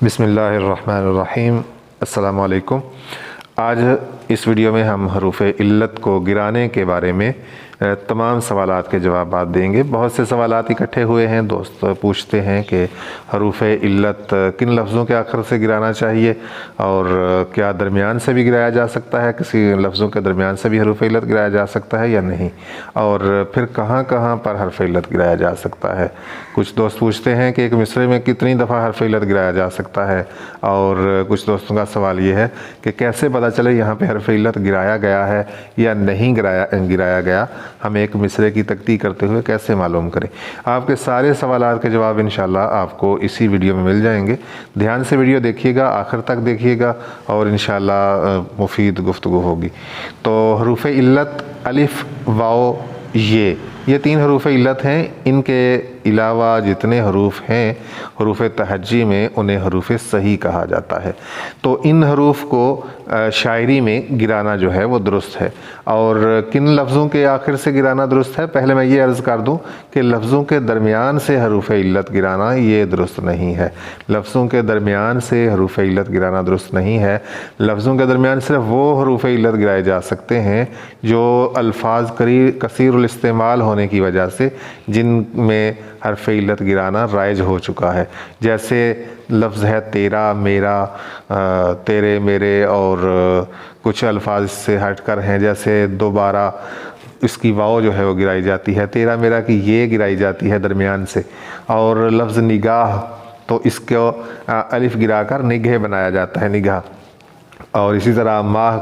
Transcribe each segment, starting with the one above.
بسم اللہ الرحمن الرحیم۔ السلام علیکم۔ آج اس ویڈیو میں ہم حروف علت کو گرانے کے بارے میں تمام سوالات کے جوابات دیں گے۔ بہت سے سوالات اکٹھے ہوئے ہیں، دوست پوچھتے ہیں کہ حروف علت کن لفظوں کے آخر سے گرانا چاہیے اور کیا درمیان سے بھی گرایا جا سکتا ہے، کسی لفظوں کے درمیان سے بھی حروف علت گرایا جا سکتا ہے یا نہیں، اور پھر کہاں کہاں پر حرف علت گرایا جا سکتا ہے۔ کچھ دوست پوچھتے ہیں کہ ایک مصرعے میں کتنی دفعہ حرف علت گرایا جا سکتا ہے، اور کچھ دوستوں کا سوال یہ ہے کہ کیسے پتہ چلے یہاں پہ حرف علت گرایا گیا ہے یا نہیں گرایا گیا، ہم ایک مصرعے کی تکتی کرتے ہوئے کیسے معلوم کریں۔ آپ کے سارے سوالات کے جواب انشاءاللہ آپ کو اسی ویڈیو میں مل جائیں گے۔ دھیان سے ویڈیو دیکھیے گا، آخر تک دیکھیے گا اور انشاءاللہ مفید گفتگو ہوگی۔ تو حروف علت الف، واو، یہ تین حروف علت ہیں۔ ان کے علاوہ جتنے حروف ہیں حروف تہجی میں، انہیں حروف صحیح کہا جاتا ہے۔ تو ان حروف کو شاعری میں گرانا جو ہے وہ درست ہے۔ اور کن لفظوں کے آخر سے گرانا درست ہے؟ پہلے میں یہ عرض کر دوں کہ لفظوں کے درمیان سے حروف علت گرانا یہ درست نہیں ہے۔ لفظوں کے درمیان سے حروف علت گرانا درست نہیں ہے۔ لفظوں کے درمیان صرف وہ حروف علت گرائے جا سکتے ہیں جو الفاظ کثیر الاستعمال ہونے کی وجہ سے جن میں حرف علت گرانا رائج ہو چکا ہے، جیسے لفظ ہے تیرا، میرا، تیرے، میرے، اور کچھ الفاظ اس سے ہٹ کر ہیں، جیسے دوبارہ اس کی واو جو ہے وہ گرائی جاتی ہے، تیرا میرا کی یہ گرائی جاتی ہے درمیان سے، اور لفظ نگاہ تو اس کو الف گرا کر نگہ بنایا جاتا ہے، نگاہ، اور اسی طرح ماہ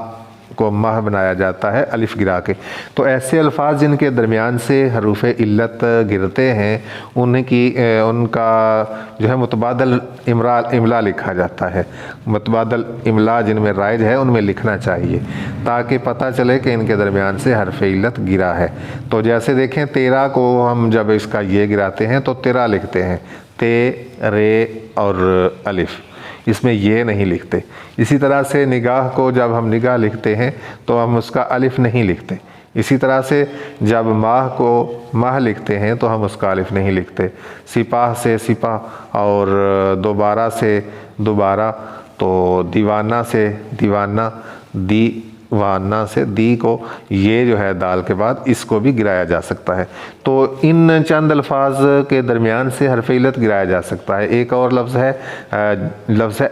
کو ماہ بنایا جاتا ہے الف گرا کے۔ تو ایسے الفاظ جن کے درمیان سے حروف علت گرتے ہیں ان کا جو ہے متبادل املا لکھا جاتا ہے۔ متبادل املا جن میں رائج ہے ان میں لکھنا چاہیے تاکہ پتہ چلے کہ ان کے درمیان سے حرف علت گرا ہے۔ تو جیسے دیکھیں تیرا کو ہم جب اس کا یہ گراتے ہیں تو تیرا لکھتے ہیں، تے، رے اور الف، اس میں یہ نہیں لکھتے۔ اسی طرح سے نگاہ کو جب ہم نگاہ لکھتے ہیں تو ہم اس کا الف نہیں لکھتے۔ اسی طرح سے جب ماہ کو ماہ لکھتے ہیں تو ہم اس کا الف نہیں لکھتے۔ سپاہ سے سپاہ، اور دوبارہ سے دوبارہ، تو دیوانہ سے دیوانہ، دیوانہ سے دی کو یہ جو ہے دال کے بعد اس کو بھی گرایا جا سکتا ہے۔ تو ان چند الفاظ کے درمیان سے حرف علت گرایا جا سکتا ہے۔ ایک اور لفظ ہے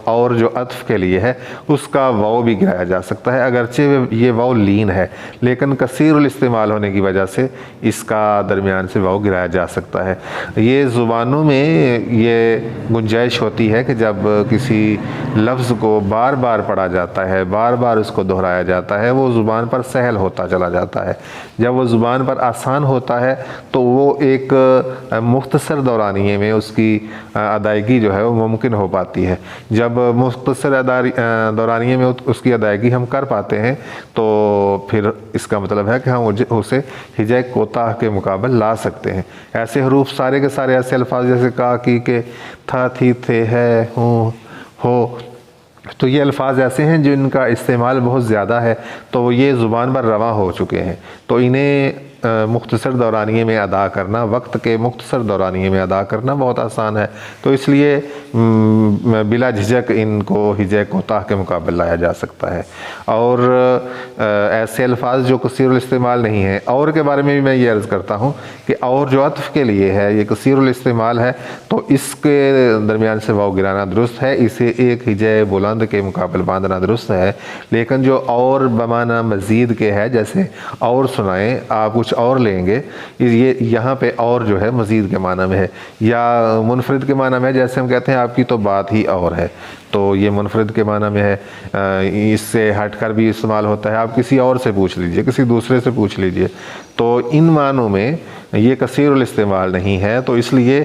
اور جو عطف کے لیے ہے اس کا واو بھی گرایا جا سکتا ہے، اگرچہ یہ واو لین ہے لیکن کثیر الاستعمال ہونے کی وجہ سے اس کا درمیان سے واو گرایا جا سکتا ہے۔ یہ زبانوں میں یہ گنجائش ہوتی ہے کہ جب کسی لفظ کو بار بار پڑھا جاتا ہے، بار بار اس کو دہرایا جاتا ہے، وہ زبان پر سہل ہوتا چلا جاتا ہے۔ جب وہ زبان پر آسان ہوتا ہے تو وہ ایک مختصر دورانیے میں اس کی ادائیگی جو ہے وہ ممکن ہو پاتی ہے۔ جب مختصر دورانیے میں اس کی ادائیگی ہم کر پاتے ہیں تو پھر اس کا مطلب ہے کہ ہم اسے ہجے کوتاہ کے مقابل لا سکتے ہیں۔ ایسے حروف سارے کے سارے ایسے الفاظ جیسے کا، کی، کے، تھا، تھی، تھے، ہے، ہوں، ہو، تو یہ الفاظ ایسے ہیں جن کا استعمال بہت زیادہ ہے، تو یہ زبان پر رواں ہو چکے ہیں، تو انہیں مختصر دورانیے میں ادا کرنا، وقت کے مختصر دورانیے میں ادا کرنا بہت آسان ہے، تو اس لیے بلا جھجک ان کو ہجے کوتاہ کے مقابل لایا جا سکتا ہے۔ اور ایسے الفاظ جو کثیر الاستعمال نہیں ہیں، اور کے بارے میں بھی میں یہ عرض کرتا ہوں کہ اور جو عطف کے لیے ہے یہ کثیر الاستعمال ہے، تو اس کے درمیان سے واو گرانا درست ہے، اسے ایک ہجے بلند کے مقابل باندھنا درست ہے۔ لیکن جو اور بمعنی مزید کے ہے، جیسے اور سنائیں، آپ کچھ اور لیں گے، یہ یہاں پہ اور جو ہے مزید کے معنی میں ہے، یا منفرد کے معنی میں، جیسے ہم کہتے ہیں آپ کی تو بات ہی اور ہے، تو یہ منفرد کے معنی میں ہے، اس سے ہٹ کر بھی استعمال ہوتا ہے، آپ کسی اور سے پوچھ لیجئے، کسی دوسرے سے پوچھ لیجئے، تو ان معنوں میں یہ کثیر الاستعمال نہیں ہے، تو اس لیے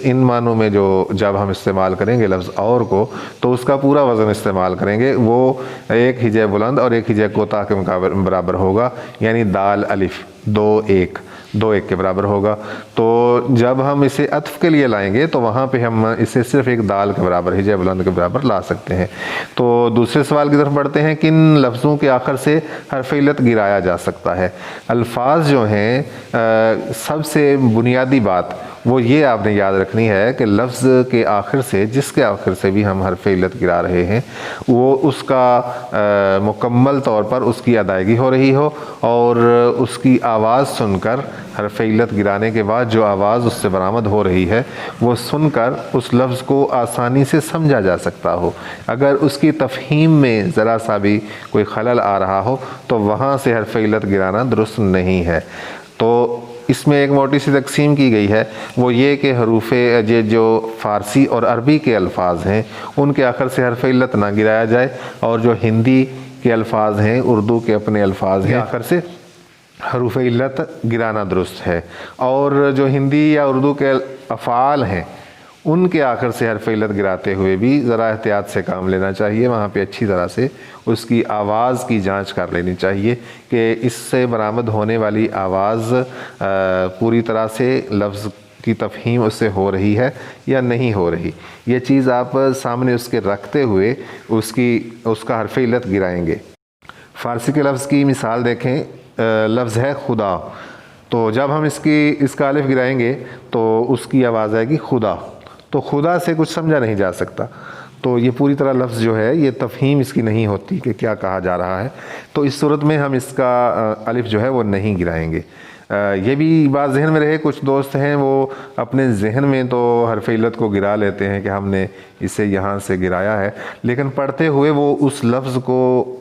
ان معنوں میں جو جب ہم استعمال کریں گے لفظ اور کو تو اس کا پورا وزن استعمال کریں گے، وہ ایک ہجے بلند اور ایک ہجے کوتاہ کے مقابل برابر ہوگا، یعنی دال الف، دو ایک کے برابر ہوگا۔ تو جب ہم اسے عطف کے لیے لائیں گے تو وہاں پہ ہم اسے صرف ایک دال کے برابر، ہجے بلند کے برابر لا سکتے ہیں۔ تو دوسرے سوال کی طرف بڑھتے ہیں، کن لفظوں کے آخر سے حرف علت گرایا جا سکتا ہے؟ الفاظ جو ہیں، سب سے بنیادی بات وہ یہ آپ نے یاد رکھنی ہے کہ لفظ کے آخر سے جس کے آخر سے بھی ہم حرف علت گرا رہے ہیں وہ اس کا مکمل طور پر اس کی ادائیگی ہو رہی ہو، اور اس کی آواز سن کر حرف علت گرانے کے بعد جو آواز اس سے برآمد ہو رہی ہے وہ سن کر اس لفظ کو آسانی سے سمجھا جا سکتا ہو۔ اگر اس کی تفہیم میں ذرا سا بھی کوئی خلل آ رہا ہو تو وہاں سے حرف علت گرانا درست نہیں ہے۔ تو اس میں ایک موٹی سی تقسیم کی گئی ہے، وہ یہ کہ حروف جو فارسی اور عربی کے الفاظ ہیں ان کے آخر سے حرف علت نہ گرایا جائے، اور جو ہندی کے الفاظ ہیں، اردو کے اپنے الفاظ ہیں، آخر سے حروف علت گرانا درست ہے۔ اور جو ہندی یا اردو کے افعال ہیں ان کے آخر سے حرف علت گراتے ہوئے بھی ذرا احتیاط سے کام لینا چاہیے، وہاں پہ اچھی طرح سے اس کی آواز کی جانچ کر لینی چاہیے کہ اس سے برآمد ہونے والی آواز پوری طرح سے لفظ کی تفہیم اس سے ہو رہی ہے یا نہیں ہو رہی۔ یہ چیز آپ سامنے اس کے رکھتے ہوئے اس کا حرف علت گرائیں گے۔ فارسی کے لفظ کی مثال دیکھیں، لفظ ہے خدا، تو جب ہم اس کا الف گرائیں گے تو اس کی آواز آئے گی خدا، تو خدا سے کچھ سمجھا نہیں جا سکتا، تو یہ پوری طرح لفظ جو ہے یہ تفہیم اس کی نہیں ہوتی کہ کیا کہا جا رہا ہے، تو اس صورت میں ہم اس کا الف جو ہے وہ نہیں گرائیں گے۔ یہ بھی بات ذہن میں رہے، کچھ دوست ہیں وہ اپنے ذہن میں تو حرف علت کو گرا لیتے ہیں کہ ہم نے اسے یہاں سے گرایا ہے، لیکن پڑھتے ہوئے وہ اس لفظ کو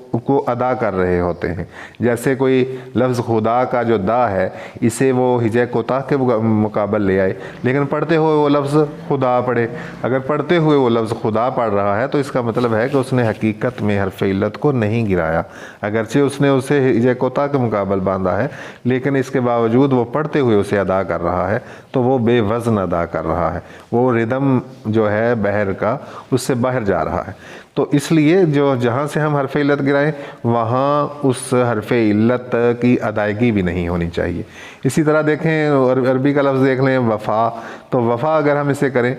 ادا کر رہے ہوتے ہیں۔ جیسے کوئی لفظ خدا کا جو دا ہے اسے وہ ہجے کوتاہ کے مقابل لے آئے، لیکن پڑھتے ہوئے وہ لفظ خدا پڑھے۔ اگر پڑھتے ہوئے وہ لفظ خدا پڑھ رہا ہے تو اس کا مطلب ہے کہ اس نے حقیقت میں حرف علت کو نہیں گرایا، اگرچہ اس نے اسے ہجے کوتاہ کے مقابل باندھا ہے، لیکن اس کے باوجود وہ پڑھتے ہوئے اسے ادا کر رہا ہے، تو وہ بے وزن ادا کر رہا ہے، وہ ردم جو ہے بحر کا اس سے باہر جا رہا ہے۔ تو اس لیے جہاں سے ہم حرف علت گرائیں وہاں اس حرف علت کی ادائیگی بھی نہیں ہونی چاہیے۔ اسی طرح دیکھیں عربی کا لفظ دیکھ لیں وفا، تو وفا اگر ہم اسے کریں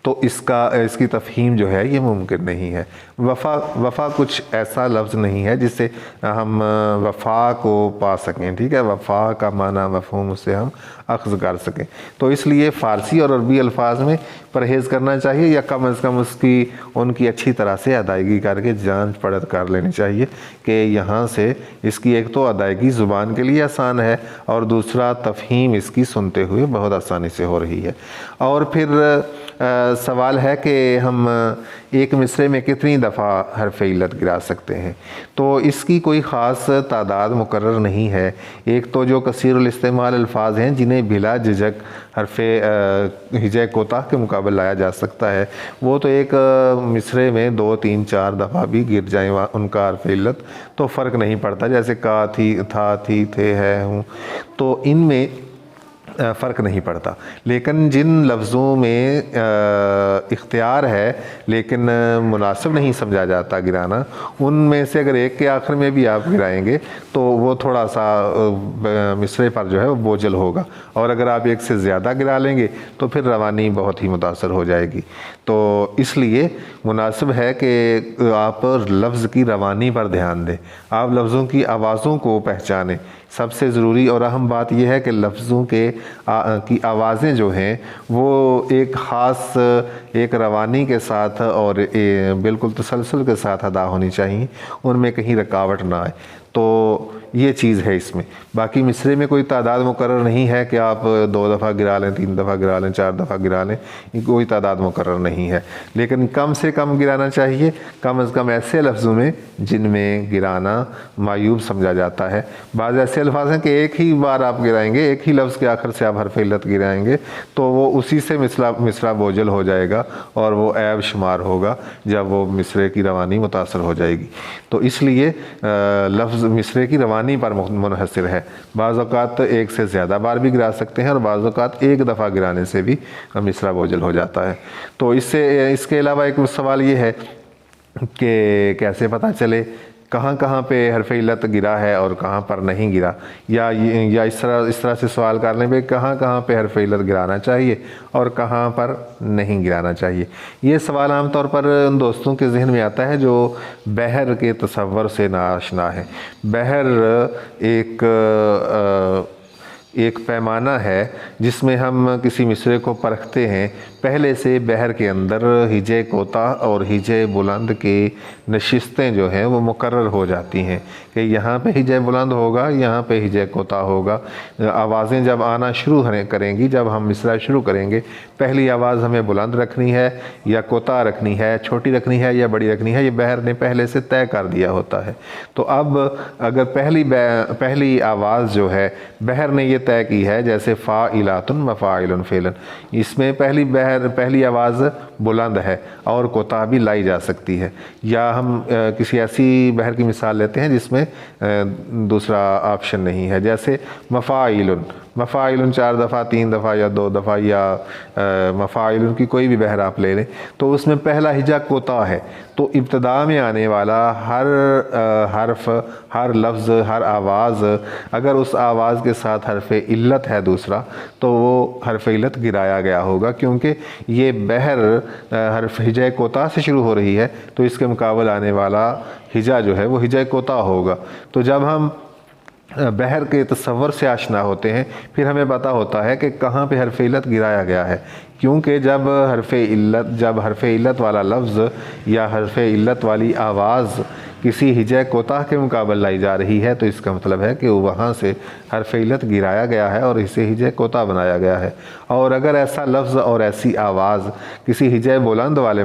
تو اس کی تفہیم جو ہے یہ ممکن نہیں ہے۔ وفا کچھ ایسا لفظ نہیں ہے جس سے ہم وفا کو پا سکیں، ٹھیک ہے، وفا کا معنی مفہوم اس سے ہم اخذ کر سکیں، تو اس لیے فارسی اور عربی الفاظ میں پرہیز کرنا چاہیے، یا کم از کم ان کی اچھی طرح سے ادائیگی کر کے جانچ پڑت کر لینی چاہیے کہ یہاں سے اس کی ایک تو ادائیگی زبان کے لیے آسان ہے، اور دوسرا تفہیم اس کی سنتے ہوئے بہت آسانی سے ہو رہی ہے۔ اور پھر سوال ہے کہ ہم ایک مصرعے میں کتنی دفعہ حرف علت گرا سکتے ہیں، تو اس کی کوئی خاص تعداد مقرر نہیں ہے۔ ایک تو جو کثیر الاستعمال الفاظ ہیں جنہیں بلا جھجک حرف ہجے کوتاہ کے مقابل لایا جا سکتا ہے، وہ تو ایک مصرعے میں 2 3 4 دفعہ بھی گر جائیں ان کا حرف علت تو فرق نہیں پڑتا، جیسے کا، تھی، تھا، تھی، تھے، ہے، ہوں، تو ان میں فرق نہیں پڑتا۔ لیکن جن لفظوں میں اختیار ہے لیکن مناسب نہیں سمجھا جاتا گرانا، ان میں سے اگر ایک کے آخر میں بھی آپ گرائیں گے تو وہ تھوڑا سا مصرعے پر جو ہے وہ بوجھل ہوگا، اور اگر آپ ایک سے زیادہ گرا لیں گے تو پھر روانی بہت ہی متاثر ہو جائے گی۔ تو اس لیے مناسب ہے کہ آپ لفظ کی روانی پر دھیان دیں، آپ لفظوں کی آوازوں کو پہچانیں۔ سب سے ضروری اور اہم بات یہ ہے کہ لفظوں کی آوازیں جو ہیں وہ ایک خاص ایک روانی کے ساتھ اور بالکل تسلسل کے ساتھ ادا ہونی چاہیے، ان میں کہیں رکاوٹ نہ آئے، تو یہ چیز ہے اس میں۔ باقی مصرعے میں کوئی تعداد مقرر نہیں ہے کہ آپ 2 دفعہ گرا لیں، 3 دفعہ گرا لیں، 4 دفعہ گرا لیں، کوئی تعداد مقرر نہیں ہے، لیکن کم سے کم گرانا چاہیے، کم از کم ایسے لفظوں میں جن میں گرانا معیوب سمجھا جاتا ہے۔ بعض ایسے الفاظ ہیں کہ ایک ہی بار آپ گرائیں گے، ایک ہی لفظ کے آخر سے آپ حرف علت گرائیں گے تو وہ اسی سے مصرعہ بوجھل ہو جائے گا اور وہ عیب شمار ہوگا جب وہ مصرعے کی روانی متاثر ہو جائے گی۔ تو اس لیے لفظ مصرعے کی روانی پر منحصر ہے، بعض اوقات ایک سے زیادہ بار بھی گرا سکتے ہیں، اور بعض اوقات ایک دفعہ گرانے سے بھی مصرعہ بوجھل ہو جاتا ہے۔ تو اس کے علاوہ ایک سوال یہ ہے کہ کیسے پتہ چلے کہاں کہاں پہ حرف علت گرا ہے اور کہاں پر نہیں گرا، یا اس طرح سے سوال کر لیں بھائی کہاں کہاں پہ حرف علت گرانا چاہیے اور کہاں پر نہیں گرانا چاہیے۔ یہ سوال عام طور پر ان دوستوں کے ذہن میں آتا ہے جو بحر کے تصور سے ناآشنا ہے۔ بحر ایک ایک پیمانہ ہے جس میں ہم کسی مصرعے کو پرکھتے ہیں۔ پہلے سے بحر کے اندر ہجے کوتاہ اور ہجے بلند کی نشستیں جو ہیں وہ مقرر ہو جاتی ہیں کہ یہاں پہ ہجے بلند ہوگا، یہاں پہ ہجے کوتاہ ہوگا۔ آوازیں جب آنا شروع کریں گی، جب ہم مصرعہ شروع کریں گے، پہلی آواز ہمیں بلند رکھنی ہے یا کوتاہ رکھنی ہے، چھوٹی رکھنی ہے یا بڑی رکھنی ہے، یہ بحر نے پہلے سے طے کر دیا ہوتا ہے۔ تو اب اگر پہلی آواز جو ہے بحر نے یہ طے کی ہے، جیسے فاعلات مفاعل فعلا، اس میں پہلی آواز بلند ہے اور کوتاہ بھی لائی جا سکتی ہے۔ یا ہم کسی ایسی بحر کی مثال لیتے ہیں جس میں دوسرا آپشن نہیں ہے، جیسے مفاعل 4 دفعہ، 3 دفعہ یا 2 دفعہ، یا مفاعل کی کوئی بھی بحر آپ لے لیں، تو اس میں پہلا ہجا کوتاہ ہے، تو ابتدا میں آنے والا ہر حرف، ہر لفظ، ہر آواز، اگر اس آواز کے ساتھ حرف علت ہے دوسرا، تو وہ حرف علت گرایا گیا ہوگا، کیونکہ یہ بحر حرف ہجا کوتاہ سے شروع ہو رہی ہے، تو اس کے مقابل آنے والا ہجا جو ہے وہ ہجا کوتاہ ہوگا۔ تو جب ہم بحر کے تصور سے آشنا ہوتے ہیں، پھر ہمیں پتہ ہوتا ہے کہ کہاں پہ حرف علت گرایا گیا ہے، کیونکہ جب حرف علت والا لفظ یا حرف علت والی آواز کسی ہجے کوتاہ کے مقابل لائی جا رہی ہے، تو اس کا مطلب ہے کہ وہاں سے حرف علت گرایا گیا ہے اور اسے ہجے کوتاہ بنایا گیا ہے۔ اور اگر ایسا لفظ اور ایسی آواز کسی ہجے بلند والے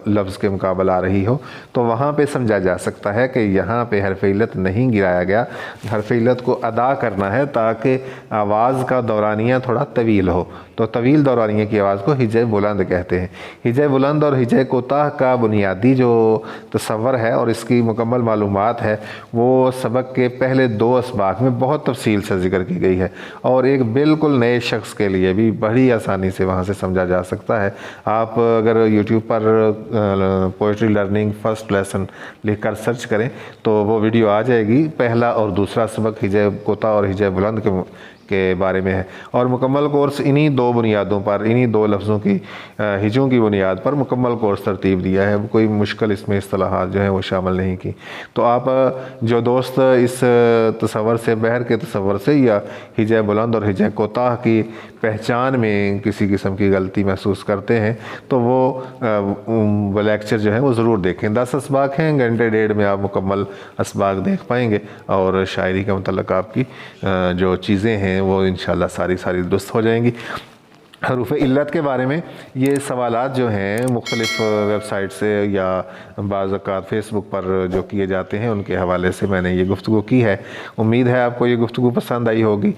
لفظ کے مقابل آ رہی ہو، تو وہاں پہ سمجھا جا سکتا ہے کہ یہاں پہ حرف علت نہیں گرایا گیا، حرف علت کو ادا کرنا ہے تاکہ آواز کا دورانیہ تھوڑا طویل ہو، تو طویل دورانیے کی آواز کو ہجے بلند کہتے ہیں۔ ہجے بلند اور ہجے کوتاہ کا بنیادی جو تصور ہے اور اس کی مکمل معلومات ہے، وہ سبق کے پہلے 2 اسباق میں بہت تفصیل سے ذکر کی گئی ہے، اور ایک بالکل نئے شخص کے لیے بھی بڑی آسانی سے وہاں سے سمجھا جا سکتا ہے۔ آپ اگر یوٹیوب پر پوئٹری لرننگ فرسٹ لیسن لکھ کر سرچ کریں تو وہ ویڈیو آ جائے گی۔ پہلا اور دوسرا سبق ہجے کوتاہ اور ہجے بلند کے بارے میں ہے، اور مکمل کورس انہی 2 بنیادوں پر، انہی 2 لفظوں کی ہجوں کی بنیاد پر مکمل کورس ترتیب دیا ہے، کوئی مشکل اس میں اصطلاحات جو ہیں وہ شامل نہیں کی۔ تو آپ جو دوست اس تصور سے، بحر کے تصور سے یا ہجے بلند اور ہجے کوتاہ کی پہچان میں کسی قسم کی غلطی محسوس کرتے ہیں، تو وہ لیکچر جو ہے وہ ضرور دیکھیں۔ 10 اسباق ہیں، گھنٹے 1.5 میں آپ مکمل اسباق دیکھ پائیں گے، اور شاعری کے متعلق آپ کی جو چیزیں ہیں وہ انشاءاللہ ساری درست ہو جائیں گی۔ حروف علت کے بارے میں یہ سوالات جو ہیں مختلف ویب سائٹ سے یا بعض اوقات فیس بک پر جو کیے جاتے ہیں، ان کے حوالے سے میں نے یہ گفتگو کی ہے۔ امید ہے آپ کو یہ گفتگو پسند آئی ہوگی۔